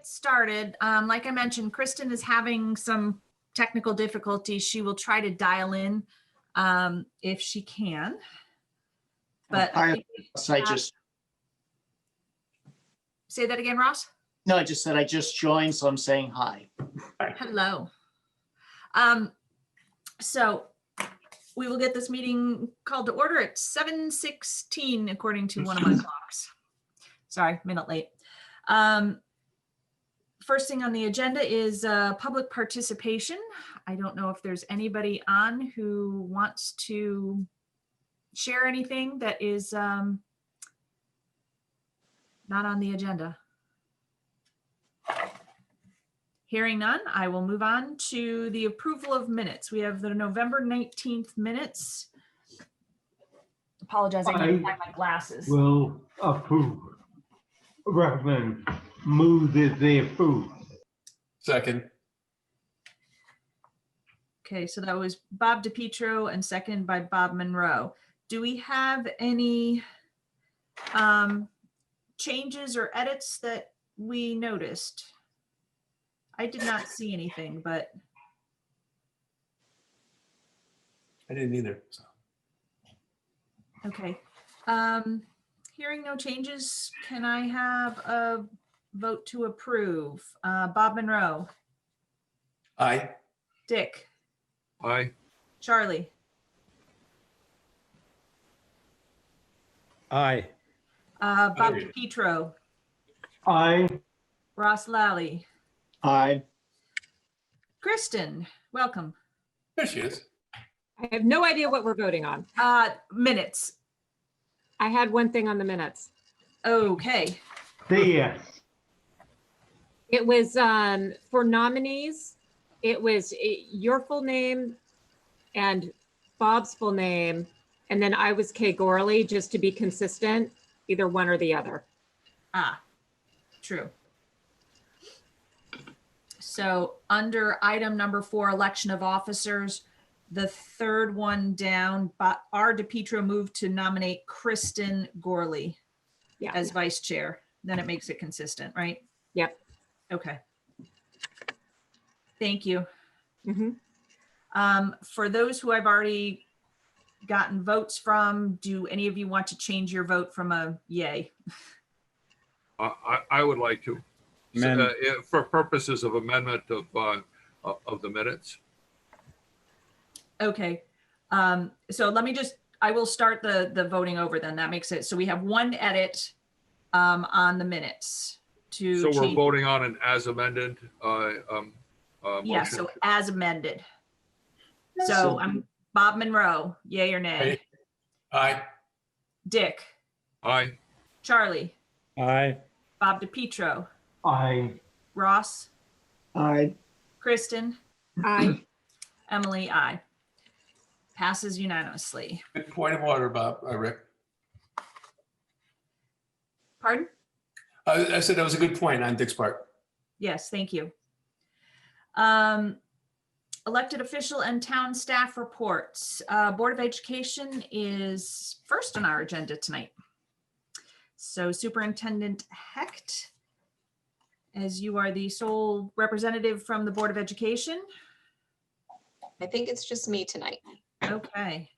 started. Like I mentioned, Kristen is having some technical difficulties. She will try to dial in if she can. But I just say that again, Ross. No, I just said I just joined, so I'm saying hi. Hello. So we will get this meeting called to order at 7:16 according to one of my clocks. Sorry, minute late. First thing on the agenda is public participation. I don't know if there's anybody on who wants to share anything that is not on the agenda. Hearing none, I will move on to the approval of minutes. We have the November 19th minutes. Apologize, I need to find my glasses. Will approve. Recommend. Move that they approve. Second. Okay, so that was Bob DiPietro and seconded by Bob Monroe. Do we have any changes or edits that we noticed? I did not see anything, but. I didn't either. So. Okay. Hearing no changes, can I have a vote to approve? Bob Monroe. Aye. Dick. Aye. Charlie. Aye. Bob DiPietro. Aye. Ross Lally. Aye. Kristen, welcome. There she is. I have no idea what we're voting on. Minutes. I had one thing on the minutes. Okay. Yes. It was for nominees. It was your full name and Bob's full name. And then I was Kay Gorley, just to be consistent, either one or the other. True. So under item number 4, election of officers, the third one down, R. DiPietro moved to nominate Kristen Gorley as vice chair. Then it makes it consistent, right? Yep. Okay. Thank you. Mm-hmm. For those who I've already gotten votes from, do any of you want to change your vote from a yay? I would like to, for purposes of amendment of the minutes. Okay. So let me I will start the voting over then. That makes it. So we have one edit on the minutes to So change. we're voting on an as amended Yeah, motion. so as amended. So I'm Bob Monroe, yay or nay? Aye. Dick. Aye. Charlie. Aye. Bob DiPietro. Aye. Ross. Aye. Kristen. Aye. Emily, aye. Passes unanimously. Good point of order, Bob. Rick. Pardon? I said that was a good point on Dick's part. Yes, thank you. Elected official and town staff reports. Board of Education is first on our agenda tonight. So Superintendent Hecht, as you are the sole representative from the Board of Education. I think it's just me tonight. Okay.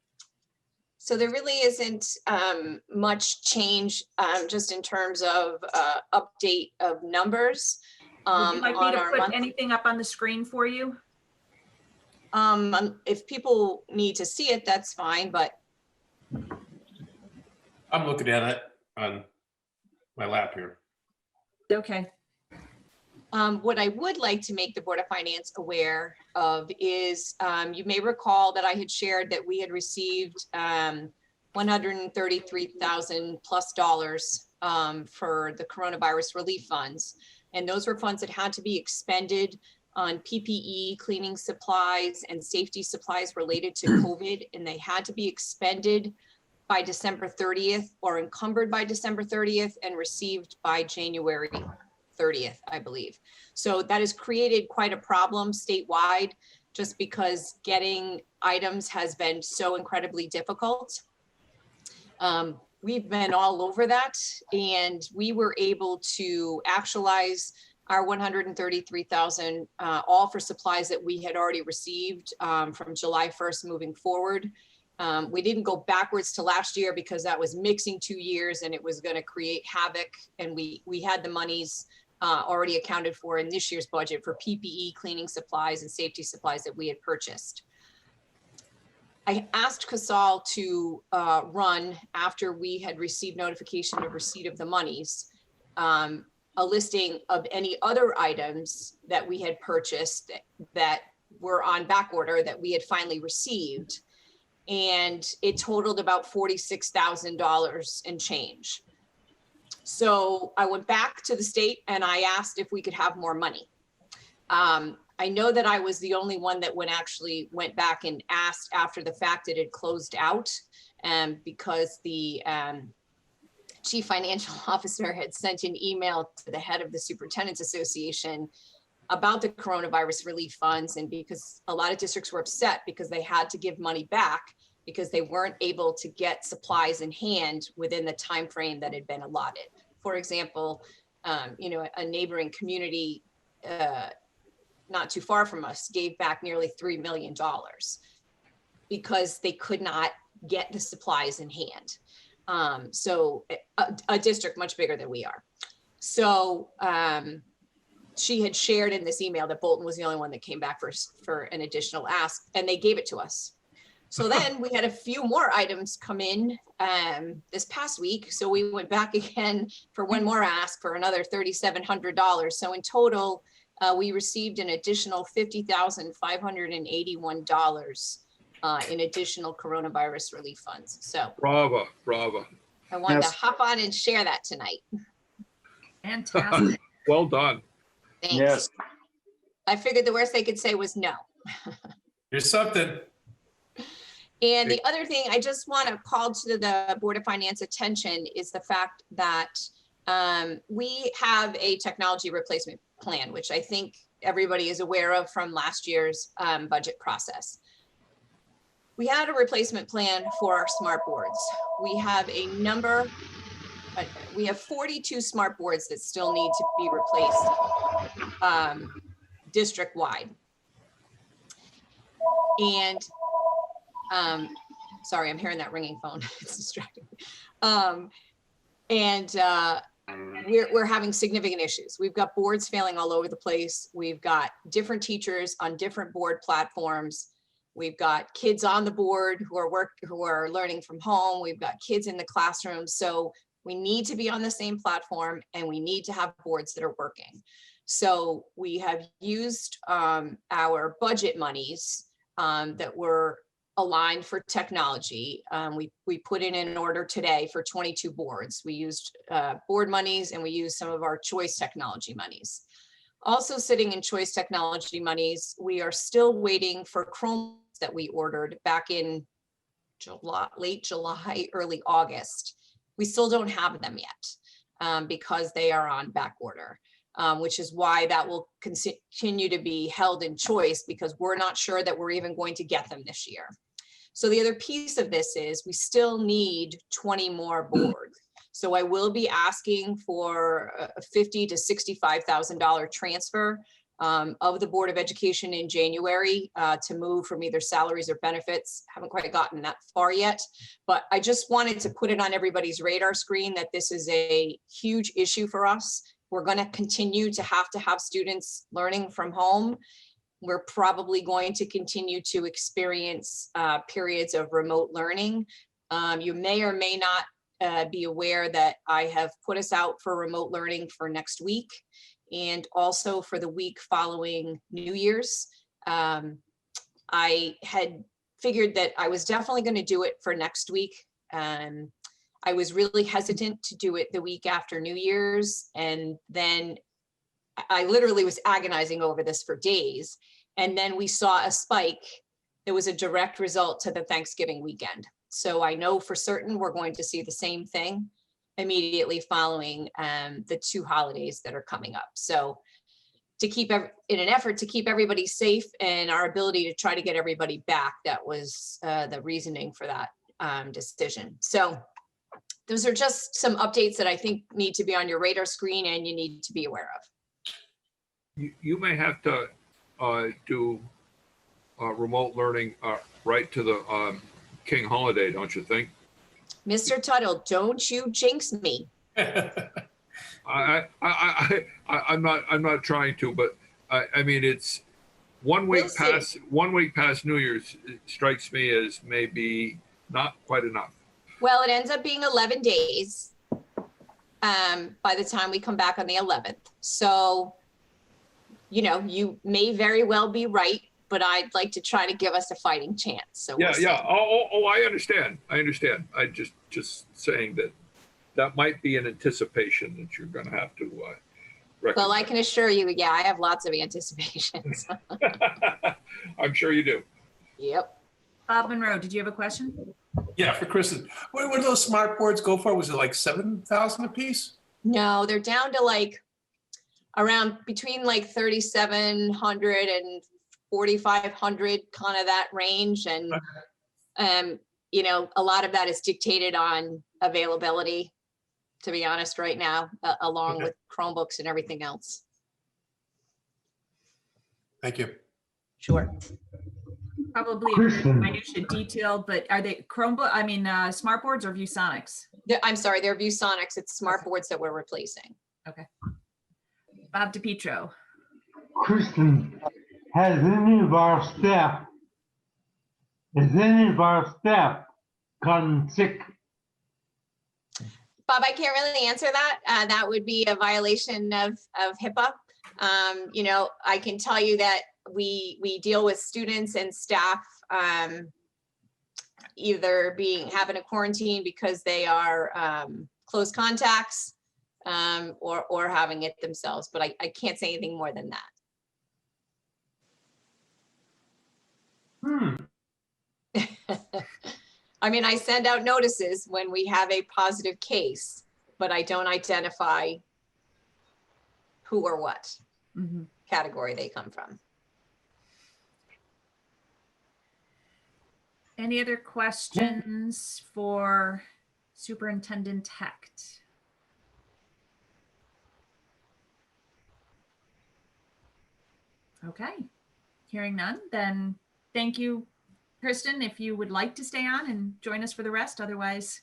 So there really isn't much change just in terms of update of numbers. Would you like me on to our put anything up on the screen for you? If people need to see it, that's fine, but I'm looking at it on my lap here. Okay. what I would like to make the Board of Finance aware of is, you may recall that I had shared that we had received $133,000 plus for the coronavirus relief funds. And those were funds that had to be expended on PPE, cleaning supplies, and safety supplies related to COVID, and they had to be expended by December 30th or encumbered by December 30th and received by January 30th, I believe. So that has created quite a problem statewide, just because getting items has been so incredibly difficult. We've been all over that, and we were able to actualize our 133,000, all for supplies that we had already received from July 1st moving forward. We didn't go backwards to last year because that was mixing 2 years and it was going to create havoc. And we had the monies already accounted for in this year's budget for PPE, cleaning supplies, and safety supplies that we had purchased. I asked Casal to run, after we had received notification of receipt of the monies, a listing of any other items that we had purchased that were on back order that we had finally received. And it totaled about $46,000 and change. So I went back to the state and I asked if we could have more money. I know that I was the only one that actually went back and asked after the fact it had closed out, because the chief financial officer had sent an email to the head of the Superintendent's Association about the coronavirus relief funds, and because a lot of districts were upset because they had to give money back because they weren't able to get supplies in hand within the time frame that had been allotted. For example, a neighboring community not too far from us gave back nearly $3 million because they could not get the supplies in hand. So a district much bigger than we are. So she had shared in this email that Bolton was the only one that came back for an additional ask, and they gave it to us. So then we had a few more items come in this past week. So we went back again for one more ask for another $3,700. So in total, we received an additional $50,581 in additional coronavirus relief funds. So Bravo, bravo. I wanted Yes. to hop on and share that tonight. Fantastic. Well done. Thanks. Yes. I figured the worst they could say was no. Here's something. And the other thing I just want to call to the Board of Finance attention is the fact that we have a technology replacement plan, which I think everybody is aware of from last year's budget process. We had a replacement plan for our smart boards. We have we have 42 smart boards that still need to be replaced district-wide. And sorry, I'm hearing that ringing phone. It's distracting. We're having significant issues. We've got boards failing all over the place. We've got different teachers on different board platforms. We've got kids on the board who are learning from home. We've got kids in the classroom. So we need to be on the same platform, and we need to have boards that are working. So we have used our budget monies that were aligned for technology. We put in an order today for 22 boards. We used board monies, and we used some of our choice technology monies. Also sitting in choice technology monies, we are still waiting for Chrome that we ordered back in late July, early August. We still don't have them yet because they are on back order, which is why that will continue to be held in choice, because we're not sure that we're even going to get them this year. So the other piece of this is we still need 20 more boards. So I will be asking for a $50,000 to $65,000 transfer of the Board of Education in January to move from either salaries or benefits. Haven't quite gotten that far yet, but I just wanted to put it on everybody's radar screen that this is a huge issue for us. We're going to continue to have students learning from home. We're probably going to continue to experience periods of remote learning. You may or may not be aware that I have put us out for remote learning for next week, and also for the week following New Year's. I had figured that I was definitely going to do it for next week. I was really hesitant to do it the week after New Year's, and then I literally was agonizing over this for days. And then we saw a spike that was a direct result to the Thanksgiving weekend. So I know for certain we're going to see the same thing immediately following the two holidays that are coming up. So to keep in an effort to keep everybody safe and our ability to try to get everybody back, that was the reasoning for that decision. So those are just some updates that I think need to be on your radar screen and you need to be aware of. you may have to do remote learning right to the King holiday, don't you think? Mr. Tuttle, don't you jinx me. I'm not trying to, but I mean, it's 1 week We'll see. past New Year's strikes me as maybe not quite enough. Well, it ends up being 11 days by the time we come back on the 11th. So, you know, you may very well be right, but I'd like to try to give us a fighting chance. So we'll see. Yeah. Oh, I understand. I just saying that might be an anticipation that you're going to have to recognize. Well, I can assure you, yeah, I have lots of anticipations. I'm sure you do. Yep. Bob Monroe, did you have a question? Yeah, for Kristen. What do those smart boards go for? Was it like 7,000 a piece? No, they're down to like around between like 3,700 and 4,500, kind of that range. And, you know, a lot of that is dictated on availability, to be honest, right now, along with Chromebooks and everything else. Thank you. Sure. Probably a Kristen. minutia detail, but are they Chromebook, I mean, smart boards or ViewSonics? I'm sorry, they're ViewSonics. It's smart boards that we're replacing. Bob DiPietro. Kristen, has any of our staff gotten sick? Bob, I can't really answer that. That would be a violation of HIPAA. You know, I can tell you that we deal with students and staff either having a quarantine because they are close contacts or having it themselves, but I can't say anything more than that. I mean, I send out notices when we have a positive case, but I don't identify who or what category they come from. Any other questions for Superintendent Hecht? Okay, hearing none, then thank you, Kristen, if you would like to stay on and join us for the rest, otherwise.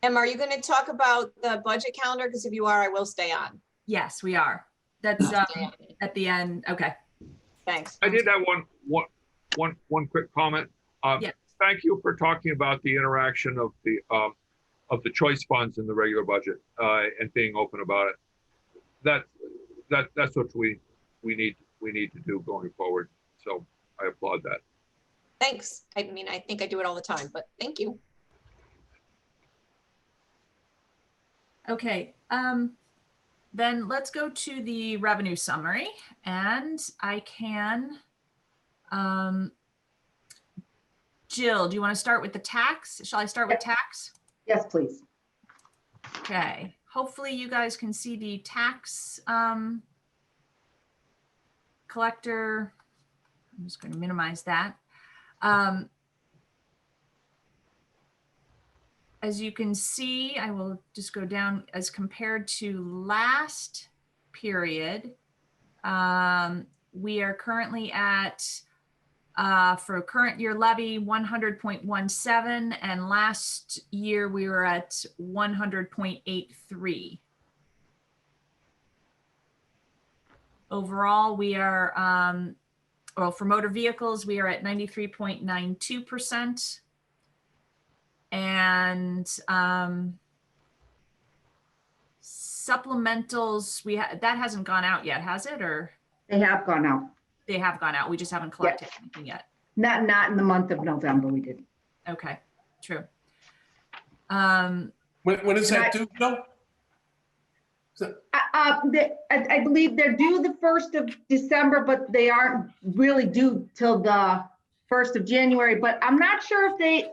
Em, are you going to talk about the budget calendar? Because if you are, I will stay on. Yes, we are. That's at the end. Okay. Thanks. I did have one quick comment. Yeah. Thank you for talking about the interaction of the choice funds in the regular budget and being open about it. That's what we need to do going forward. So I applaud that. Thanks. I mean, I think I do it all the time, but thank you. Okay, then let's go to the revenue summary, and I can, Jill, do you want to start with the tax? Shall I start with tax? Yes, please. Okay, hopefully you guys can see the tax collector. I'm just going to minimize that. As you can see, I will just go down as compared to last period. We are currently at, for current year levy, 100.17, and last year we were at 100.83. Overall, we are, well, for motor vehicles, we are at 93.92%. And supplementals, that hasn't gone out yet, has it? Or They have gone out. they have gone out, we just haven't collected anything yet. Not in the month of November, we did. Okay, true. When is that due, Bill? I believe they're due the 1st of December, but they aren't really due till the 1st of January. But I'm not sure if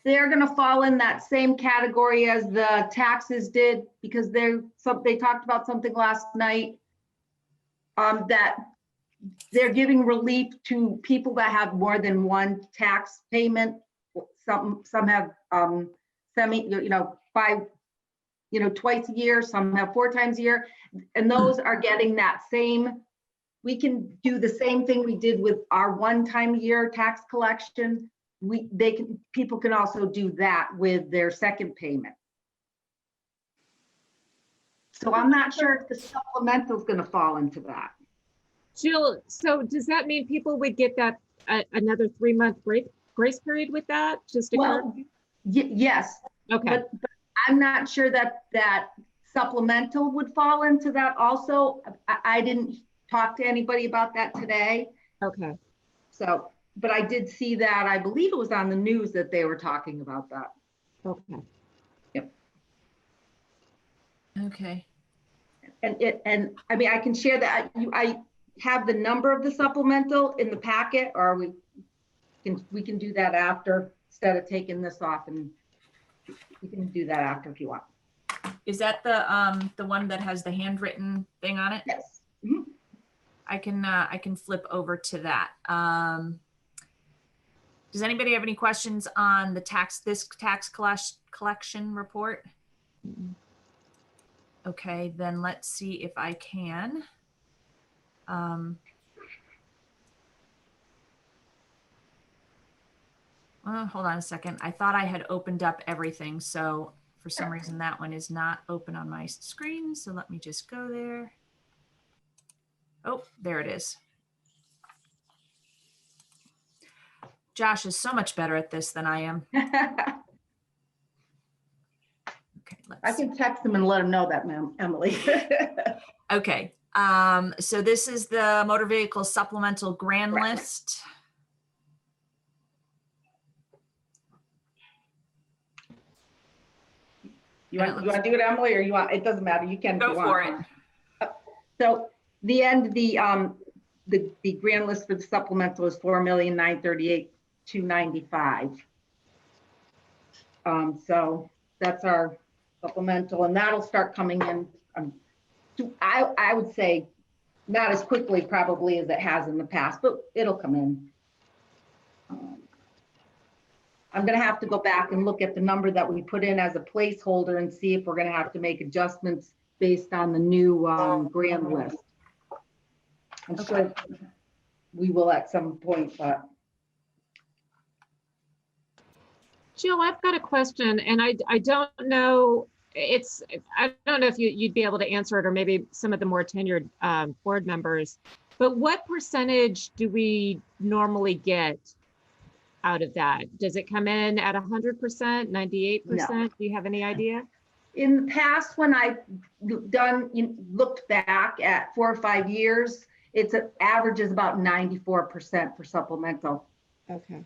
they're going to fall in that same category as the taxes did, because they talked about something last night that they're giving relief to people that have more than one tax payment. Some have twice a year, some have 4 times a year, and those are getting that same we can do the same thing we did with our one-time year tax collection. People can also do that with their second payment. So I'm not sure if the supplemental is going to fall into that. Jill, so does that mean people would get that another 3-month grace period with that? Just to Well, yes, okay. but I'm not sure that supplemental would fall into that also. I didn't talk to anybody about that today. Okay. So, but I did see that. I believe it was on the news that they were talking about that. Okay. Yep. Okay. And I mean, I can share that. I have the number of the supplemental in the packet, or we can do that after, instead of taking this off, and we can do that after if you want. Is that the one that has the handwritten thing on it? Yes. Mhm. I can flip over to that. Does anybody have any questions on the tax collection report? Okay, then let's see if I can. Hold on a second. I thought I had opened up everything, so for some reason that one is not open on my screen. So let me just go there. Oh, there it is. Josh is so much better at this than I am. Okay, I let's see. can text them and let them know that, ma'am, Emily. Okay, so this is the motor vehicle supplemental grand Correct. list. You want to do it, Emily, or you want? It doesn't matter. You can. Go if you for want. it. So the grand list for the supplemental is $4,938,295. So that's our supplemental, and that'll start coming in. I would say not as quickly probably as it has in the past, but it'll come in. I'm going to have to go back and look at the number that we put in as a placeholder and see if we're going to have to make adjustments based on the new grand list. I'm sure we will at some point, but. Jill, I've got a question, and I don't know. I don't know if you'd be able to answer it, or maybe some of the more tenured board members. But what percentage do we normally get out of that? Does it come in at 100%, 98%? No. Do you have any idea? In the past, when I've looked back at 4 or 5 years, it's an average is about 94% for supplemental. Okay.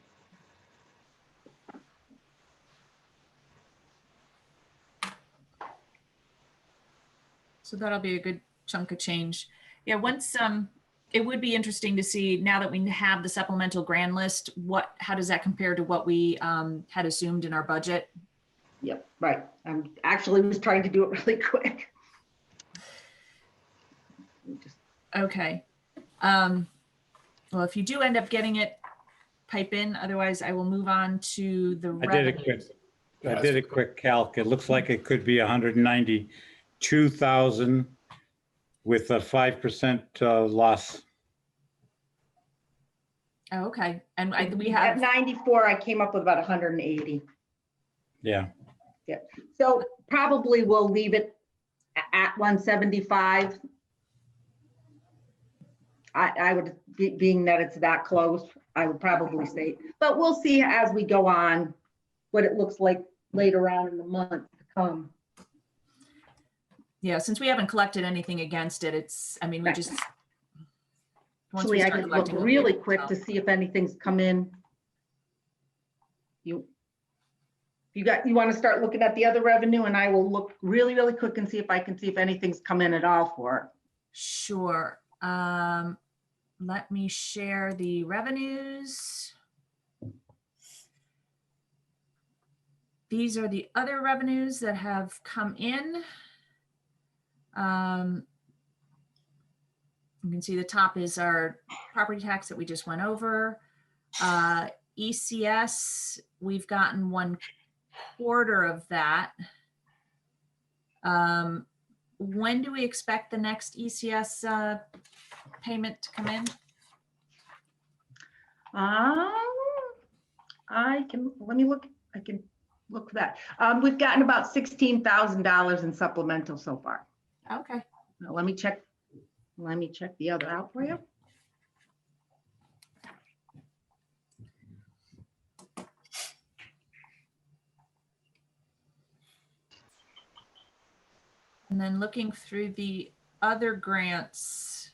So that'll be a good chunk of change. Yeah, once it would be interesting to see, now that we have the supplemental grand list, how does that compare to what we had assumed in our budget? Yep, right. I'm actually was trying to do it really quick. Okay. Well, if you do end up getting it, pipe in. Otherwise, I will move on to the I did a quick calc. It looks like it could be 192,000 with a 5% loss. Oh, okay. And we At have 94, I came up with about 180. Yeah. Yeah. So probably we'll leave it at 175. I would, being that it's that close, I would probably say, but we'll see as we go on what it looks like later on in the month to come. Yeah, since we haven't collected anything against it, we Right. just. Once we Actually, I start could look collecting, we'll be really able to quick tell. to see if anything's come in. You want to start looking at the other revenue, and I will look really, really quick and see if I can see if anything's come in at all for it. Sure. Let me share the revenues. These are the other revenues that have come in. You can see the top is our property tax that we just went over. ECS, we've gotten 1/4 of that. when do we expect the next ECS payment to come in? Let me look, I can look for that. We've gotten about $16,000 in supplemental so far. Okay. Now, let me check the other out for you. And then looking through the other grants,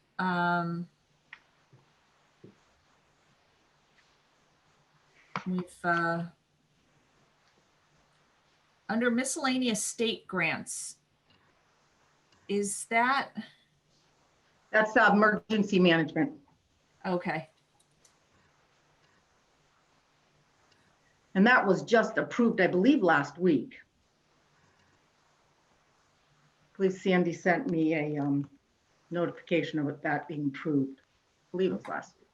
we've under miscellaneous state grants, is that That's emergency management. okay? And that was just approved, I believe, last week. Please, Sandy sent me a notification of that being approved. I believe it was last week.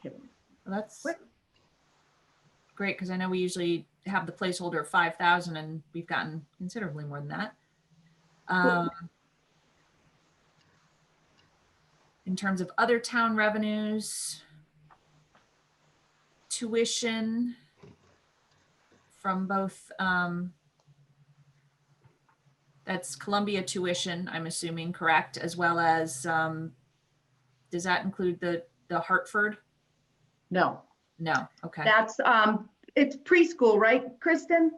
Okay. Well, that's Quick. great, because I know we usually have the placeholder of 5,000 and we've gotten considerably more than that. In terms of other town revenues, tuition from both, that's Columbia tuition, I'm assuming, correct? As well as, does that include the Hartford? No, No, okay. that's, it's preschool, right, Kristen?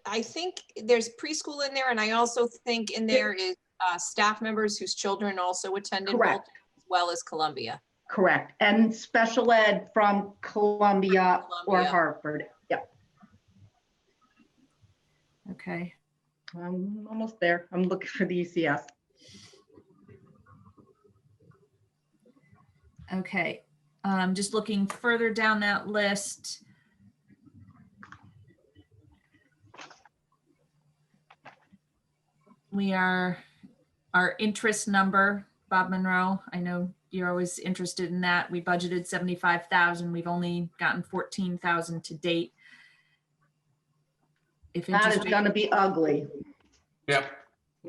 I think there's preschool in there, and I also think in there is staff members whose children also attended Bolton, Correct. as well as Columbia. Correct. And special ed from Columbia or Columbia. Hartford. Yep. Okay. I'm almost there. I'm looking for the ECS. Okay. Just looking further down that list. Our interest number, Bob Monroe, I know you're always interested in that. We budgeted 75,000. We've only gotten 14,000 to date. If That is interest going to be ugly. Yep.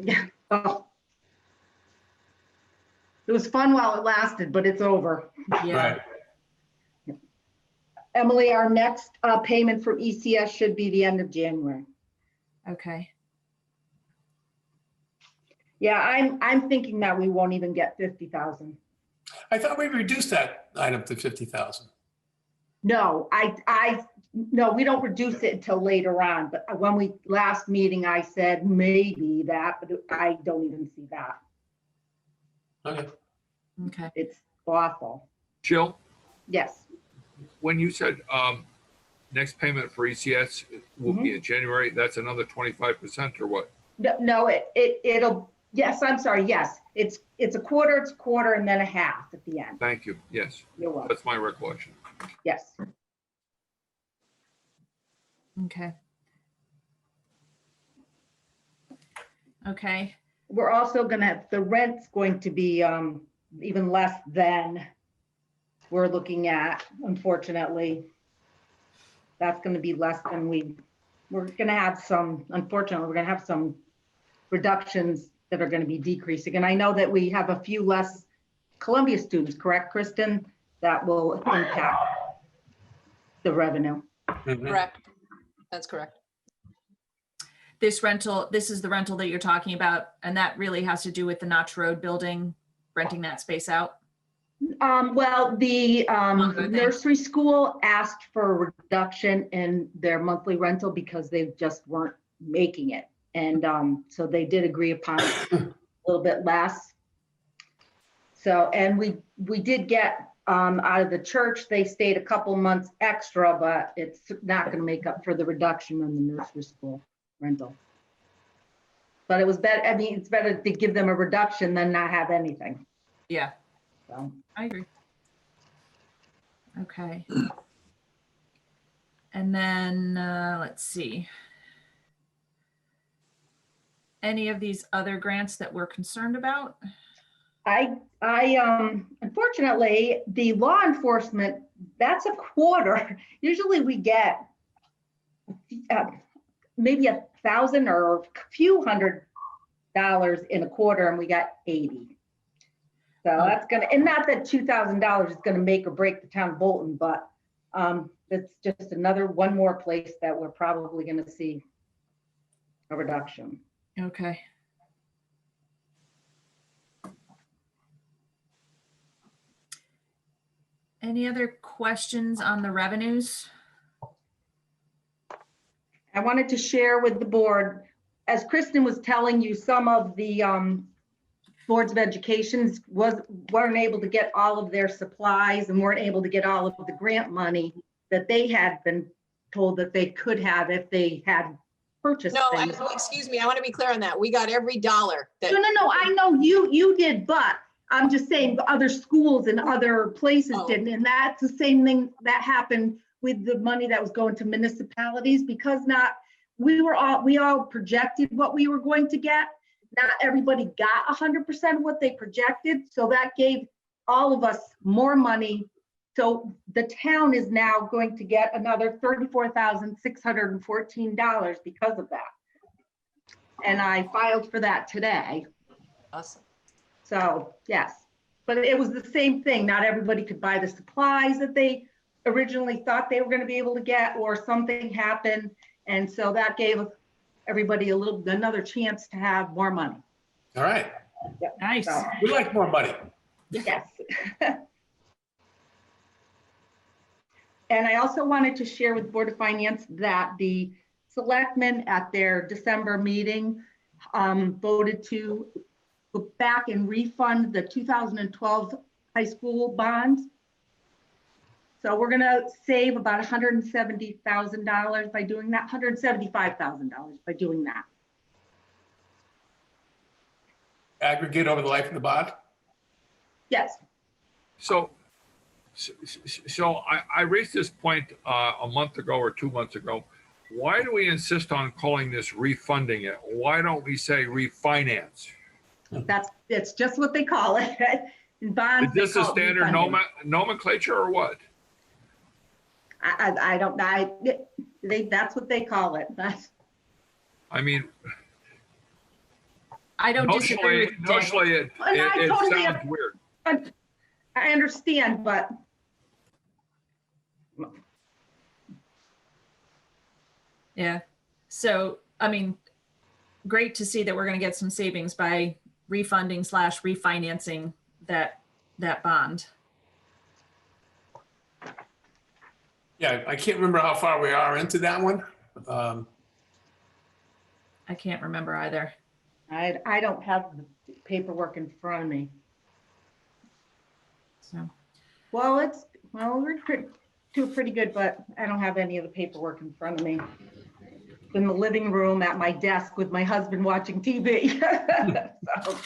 Yeah. Oh. It was fun while it lasted, but it's over. yeah, Right. Emily, our next payment for ECS should be the end of January. okay. Yeah, I'm thinking that we won't even get 50,000. I thought we reduced that item to 50,000. No, no, we don't reduce it until later on. But when we last meeting, I said maybe that, but I don't even see that. Okay. Okay. It's awful. Jill, Yes. when you said next payment for ECS will be in January, that's another 25% or what? No, it'll, yes, I'm sorry. Yes, it's a quarter, and then a half at the end. Thank you. Yes, You're welcome. that's my recollection. Yes. Okay. Okay. We're also gonna, the rent's going to be even less than we're looking at, unfortunately. That's gonna be less than we're gonna have some, unfortunately, we're gonna have some reductions that are gonna be decreasing. And I know that we have a few less Columbia students, correct, Kristen? That will impact the revenue. Mhm. Correct. That's correct. This is the rental that you're talking about, and that really has to do with the Notch Road building, renting that space out? Well, the Among other things. nursery school asked for a reduction in their monthly rental because they just weren't making it. And so they did agree upon a little bit less. So, and we did get out of the church, they stayed a couple months extra, but it's not going to make up for the reduction in the nursery school rental. But it was better, I mean, it's better to give them a reduction than not have anything. Yeah, So, I agree. Okay. And then, let's see. Any of these other grants that we're concerned about? I unfortunately, the law enforcement, that's a quarter. Usually we get maybe $1,000 or a few $100 in a quarter, and we got 80. So that's gonna, and not that $2,000 is gonna make or break the town of Bolton, but it's just one more place that we're probably gonna see a reduction. Okay. Any other questions on the revenues? I wanted to share with the board, as Kristen was telling you, some of the boards of education weren't able to get all of their supplies and weren't able to get all of the grant money that they had been told that they could have if they had purchased No, things. excuse me, I want to be clear on that. We got every dollar that. No, I know you did, but I'm just saying other schools and other places Oh. didn't. And that's the same thing that happened with the money that was going to municipalities, because we all projected what we were going to get. Not everybody got 100% of what they projected. So that gave all of us more money. So the town is now going to get another $34,614 because of that. And I filed for that today. Awesome. So yes, but it was the same thing. Not everybody could buy the supplies that they originally thought they were going to be able to get, or something happened. And so that gave everybody another chance to have more money. All right. Nice. So, We like more money. yes. And I also wanted to share with Board of Finance that the selectmen at their December meeting voted to go back and refund the 2012 high school bonds. So we're gonna save about $170,000 by doing that, $175,000 by doing that. Aggregate over the life of the bond. Yes, So I raised this point a month ago or 2 months ago. Why do we insist on calling this refunding it? Why don't we say refinance? it's just what they call it. In bonds, Is they this a call it standard refunding. nomenclature or what? I don't know. That's what they call it. I mean, I don't disagree with Dick. notionally it And I totally sounds weird. I understand, but Yeah. So, I mean, great to see that we're going to get some savings by refunding / refinancing that bond. Yeah, I can't remember how far we are into that one. I can't remember either. I don't have the paperwork in front of me. So, Well, we're doing pretty good, but I don't have any of the paperwork in front of me. In the living room at my desk with my husband watching TV. So,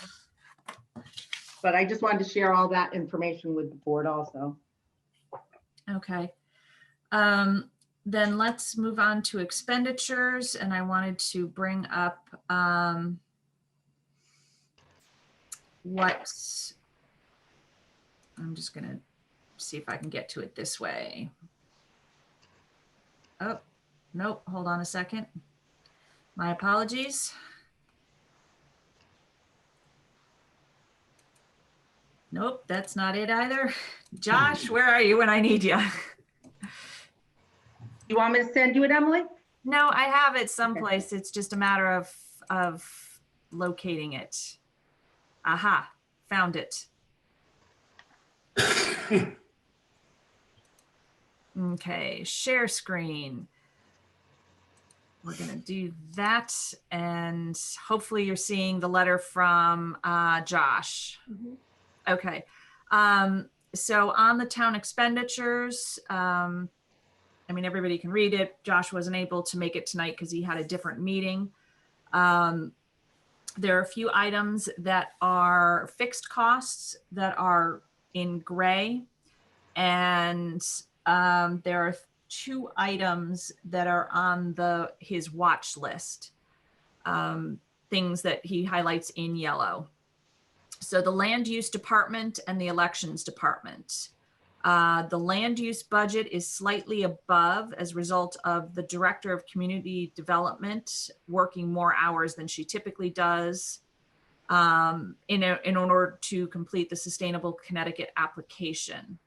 but I just wanted to share all that information with the board also. okay. Then let's move on to expenditures, and I wanted to bring up what I'm just gonna see if I can get to it this way. Oh, nope, hold on a second. My apologies. Nope, that's not it either. Josh, where are you when I need you? You want me to send you it, Emily? No, I have it someplace. It's just a matter of locating it. Aha, found it. Okay, share screen. We're gonna do that, and hopefully you're seeing the letter from Josh. Mhm. Okay, so on the town expenditures, I mean, everybody can read it. Josh wasn't able to make it tonight because he had a different meeting. There are a few items that are fixed costs that are in gray. And there are 2 items that are on his watch list, things that he highlights in yellow. So the land use department and the elections department. The land use budget is slightly above as a result of the Director of Community Development working more hours than she typically does in order to complete the Sustainable Connecticut application.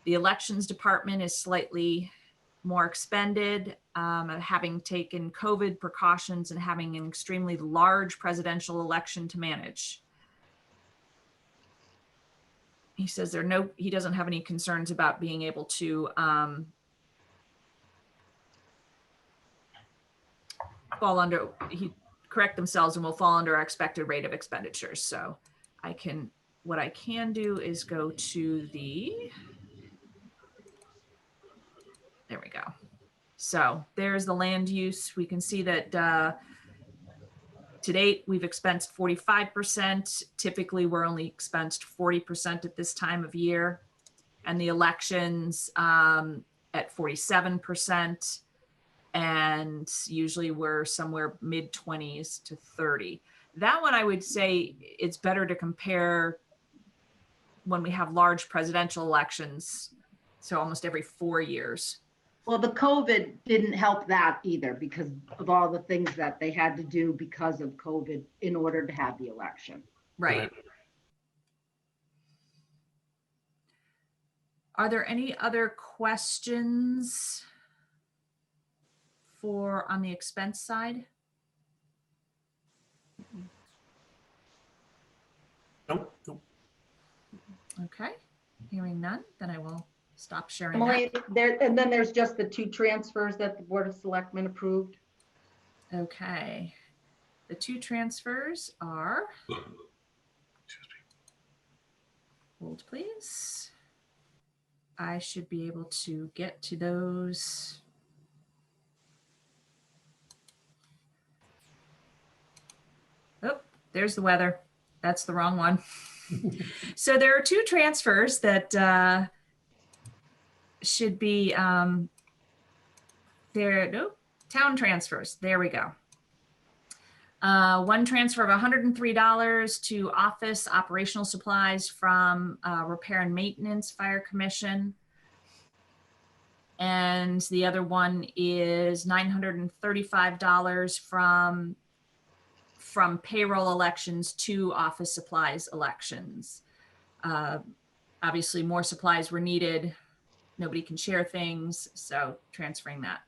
The Elections Department is slightly more expended, having taken COVID precautions and having an extremely large presidential election to manage. He says he doesn't have any concerns about being able to correct themselves and will fall under our expected rate of expenditures. So what I can do is go to there we go. So there's the land use. We can see that to date, we've expensed 45%. Typically, we're only expensed 40% at this time of year. And the elections at 47%. And usually we're somewhere mid 20s to 30. That one, I would say it's better to compare when we have large presidential elections. So almost every 4 years. Well, the COVID didn't help that either because of all the things that they had to do because of COVID in order to have the election. Right. Are there any other questions on the expense side? Nope. Nope. Okay, hearing none, then I will stop sharing Emily, that. and then there's just the 2 transfers that the Board of Selectmen approved. Okay, the 2 transfers are, hold please. I should be able to get to those. Oh, there's the weather. That's the wrong one. So there are 2 transfers that should be town transfers. There we go. One transfer of $103 to office operational supplies from Repair and Maintenance Fire Commission. And the other one is $935 from payroll elections to office supplies elections. Obviously more supplies were needed. Nobody can share things, so transferring that.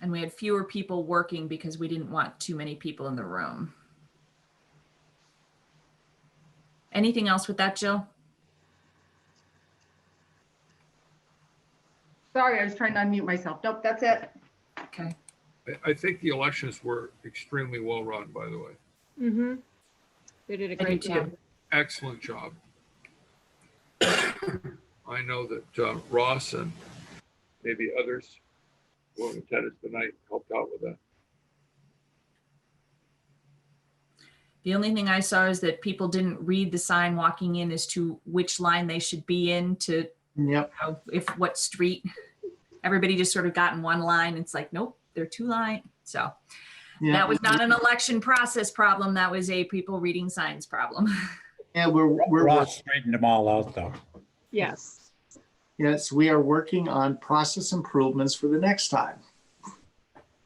And we had fewer people working because we didn't want too many people in the room. Anything else with that, Jill? Sorry, I was trying to unmute myself. Nope, that's it. Okay. I think the elections were extremely well run, by the way. Mm-hmm. They did a great job. Excellent job. I know that Ross and maybe others who were in attendance tonight helped out with that. The only thing I saw is that people didn't read the sign walking in as to which line they should be in to, Yep. what street. Everybody just sort of got in one line. It's like, nope, they're 2 lines. So Yeah. that was not an election process problem. That was a people reading signs problem. Yeah, we're Ross straightened them all out though. Yes. yes, we are working on process improvements for the next time.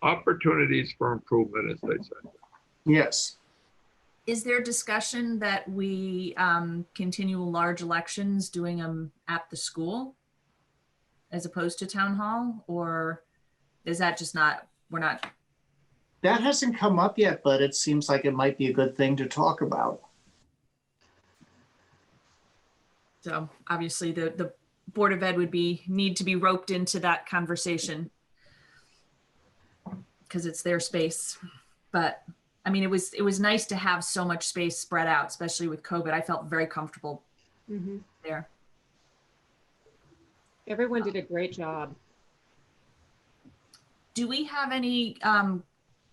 Opportunities for improvement, as they say. Yes. Is there discussion that we continue large elections doing them at the school as opposed to town hall, or is that just we're not? That hasn't come up yet, but it seems like it might be a good thing to talk about. So obviously the Board of Ed would need to be roped into that conversation because it's their space. But I mean, it was nice to have so much space spread out, especially with COVID. I felt very comfortable there. Everyone did a great job. Do we have any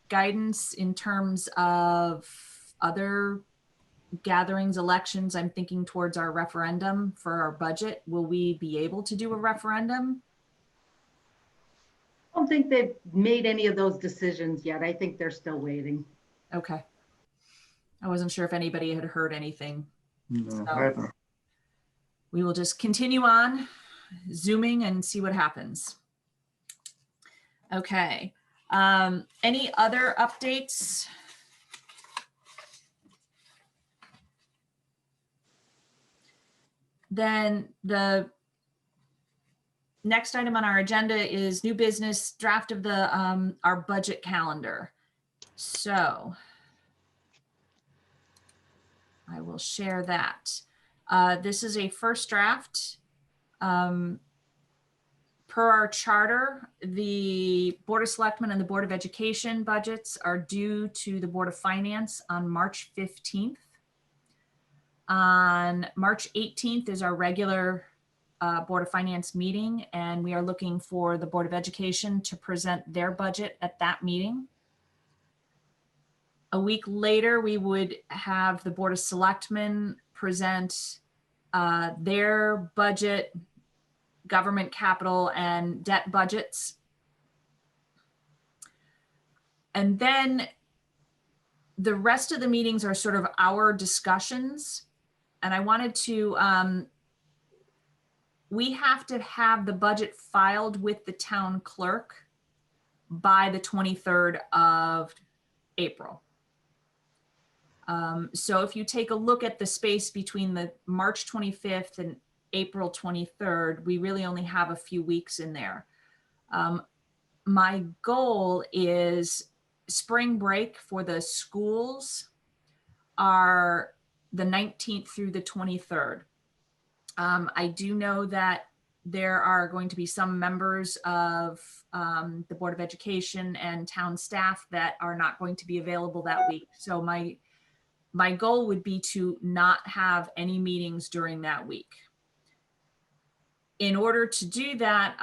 guidance in terms of other gatherings, elections? I'm thinking towards our referendum for our budget. Will we be able to do a referendum? I don't think they've made any of those decisions yet. I think they're still waiting. Okay. I wasn't sure if anybody had heard anything. No, So- I haven't. We will just continue on Zooming and see what happens. Okay. Any other updates? Then the next item on our agenda is new business draft of the our budget calendar. So I will share that. This is a first draft. Per our charter, the Board of Selectmen and the Board of Education budgets are due to the Board of Finance on March 15th. On March 18th is our regular Board of Finance meeting, and we are looking for the Board of Education to present their budget at that meeting. A week later, we would have the Board of Selectmen present their budget, government capital and debt budgets. And then the rest of the meetings are sort of our discussions. And I wanted to, we have to have the budget filed with the town clerk by the 23rd of April. So if you take a look at the space between the March 25th and April 23rd, we really only have a few weeks in there. My goal is spring break for the schools are the 19th through the 23rd. I do know that there are going to be some members of the Board of Education and town staff that are not going to be available that week. So my goal would be to not have any meetings during that week. In order to do that,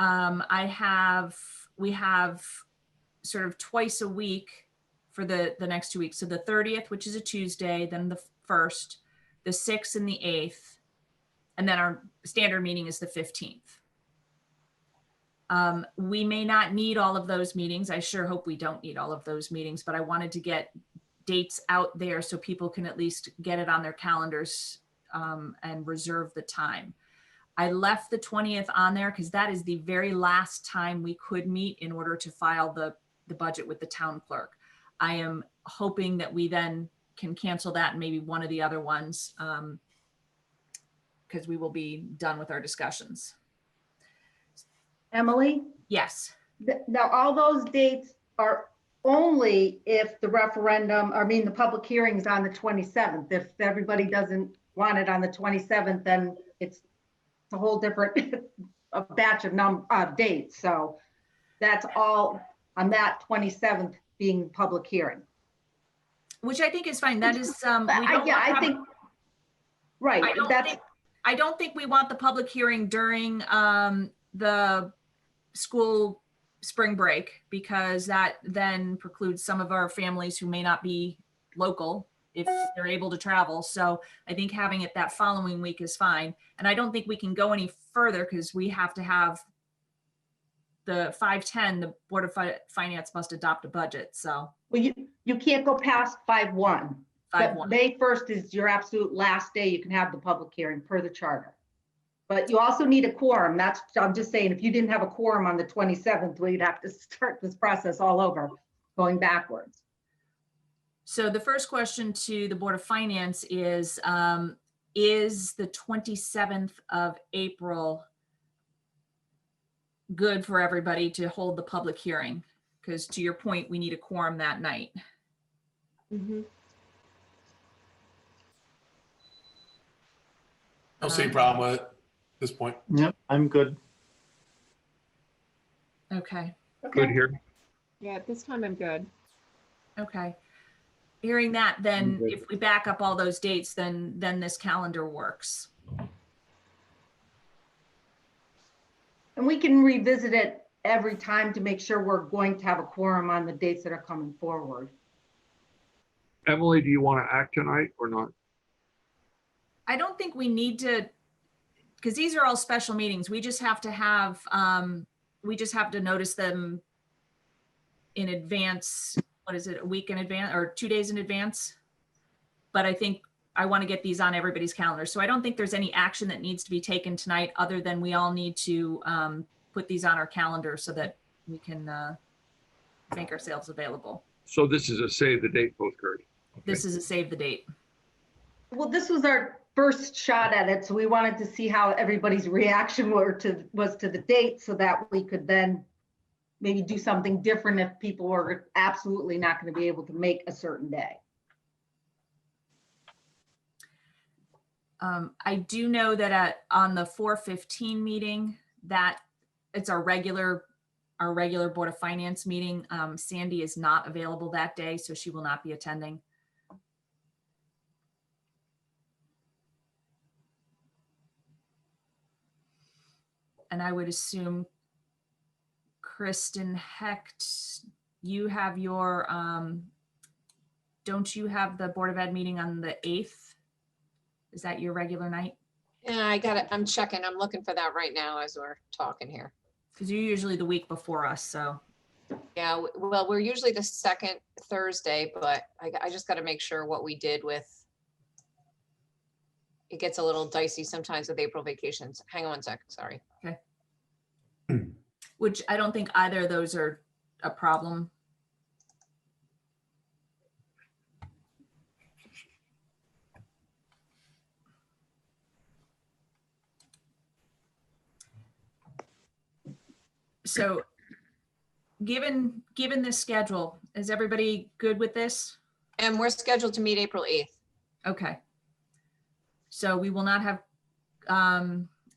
we have sort of twice a week for the next 2 weeks. So the 30th, which is a Tuesday, then the 1st, the 6th and the 8th, and then our standard meeting is the 15th. We may not need all of those meetings. I sure hope we don't need all of those meetings, but I wanted to get dates out there so people can at least get it on their calendars and reserve the time. I left the 20th on there because that is the very last time we could meet in order to file the budget with the town clerk. I am hoping that we then can cancel that and maybe one of the other ones because we will be done with our discussions. Emily, Yes. now all those dates are only if the referendum, the public hearing is on the 27th. If everybody doesn't want it on the 27th, then it's a whole different a batch of dates. So that's all on that 27th being public hearing. Which I think is fine. That is, I think, right, I don't think we want the public hearing during the school spring break because that then precludes some of our families who may not be local if they're able to travel. So I think having it that following week is fine. And I don't think we can go any further because we have to have the 5/10, the Board of Finance must adopt a budget. So well, you can't go past 5/1. 5/1. May 1st is your absolute last day you can have the public hearing per the charter. But you also need a quorum. I'm just saying, if you didn't have a quorum on the 27th, we'd have to start this process all over, going backwards. So the first question to the Board of Finance is the 27th of April good for everybody to hold the public hearing? Because to your point, we need a quorum that night. Mm-hmm. I don't see a problem with it at this point. Yep, I'm good. Okay, Good here. Yeah, at this time I'm good. okay. Hearing that, then good. if we back up all those dates, then this calendar works. And we can revisit it every time to make sure we're going to have a quorum on the dates that are coming forward. Emily, do you want to act tonight or not? I don't think we need to, because these are all special meetings. We just have to have, notice them in advance. What is it, a week in advance or 2 days in advance? but I think I want to get these on everybody's calendar. So I don't think there's any action that needs to be taken tonight, other than we all need to put these on our calendar so that we can make ourselves available. So this is a save the date postcard. This is a save the date. Well, this was our first shot at it, so we wanted to see how everybody's reaction was to the date, so that we could then maybe do something different if people were absolutely not going to be able to make a certain day. I do know that on the 4:15 meeting, that it's our regular Board of Finance meeting. Sandy is not available that day, so she will not be attending. And I would assume, Kristen Hecht, you have your, don't you have the Board of Ed meeting on the 8th? Is that your regular night? Yeah, I got it. I'm checking. I'm looking for that right now as we're talking here. Because you're usually the week before us, so. Yeah, well, we're usually the second Thursday, but I just got to make sure what we did with. It gets a little dicey sometimes with April vacations. Hang on one sec, sorry. Okay. Which I don't think either of those are a problem. So given this schedule, is everybody good with this? And we're scheduled to meet April 8th. Okay. So we will not have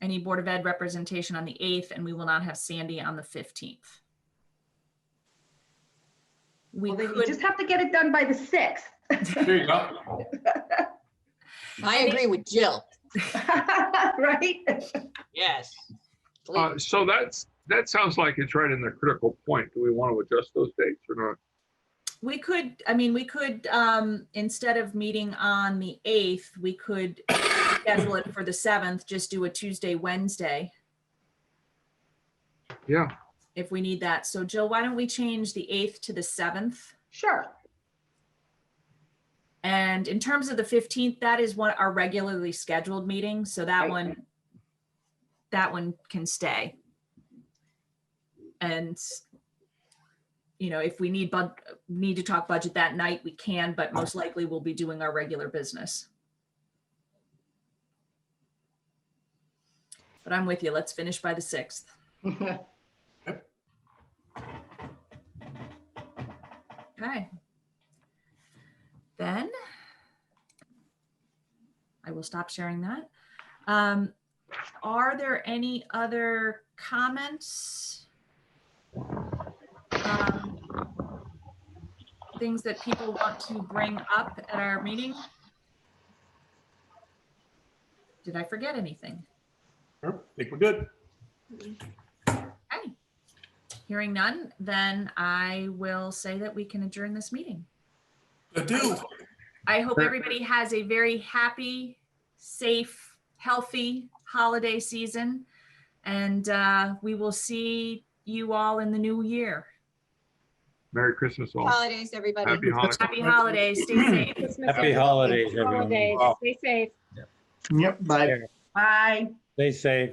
any Board of Ed representation on the 8th, and we will not have Sandy on the 15th. We Well, then you could, just have to get it done by the 6th. There you go. I agree with Jill. Right? Yes. Please. So that sounds like it's right in the critical point. Do we want to adjust those dates or not? we could, instead of meeting on the 8th, we could schedule it for the 7th, just do a Tuesday, Wednesday, Yeah, if we need that. So Jill, why don't we change the 8th to the 7th? Sure. And in terms of the 15th, that is our regularly scheduled meeting. So that Right. one can stay. And, if we need to talk budget that night, we can, but most likely we'll be doing our regular business. But I'm with you. Let's finish by the 6th. Okay. Then I will stop sharing that. Are there any other comments? Things that people want to bring up at our meeting? Did I forget anything? I think we're good. Okay. Hearing none, then I will say that we can adjourn this meeting. I do. I hope everybody has a very happy, safe, healthy holiday season. And we will see you all in the new year. Merry Christmas all. Holidays, everybody. Happy Hanukkah. Happy holidays. Stay safe. Christmas, Happy holidays, everyone. holidays. Stay safe. Yep, bye. Bye. Stay safe.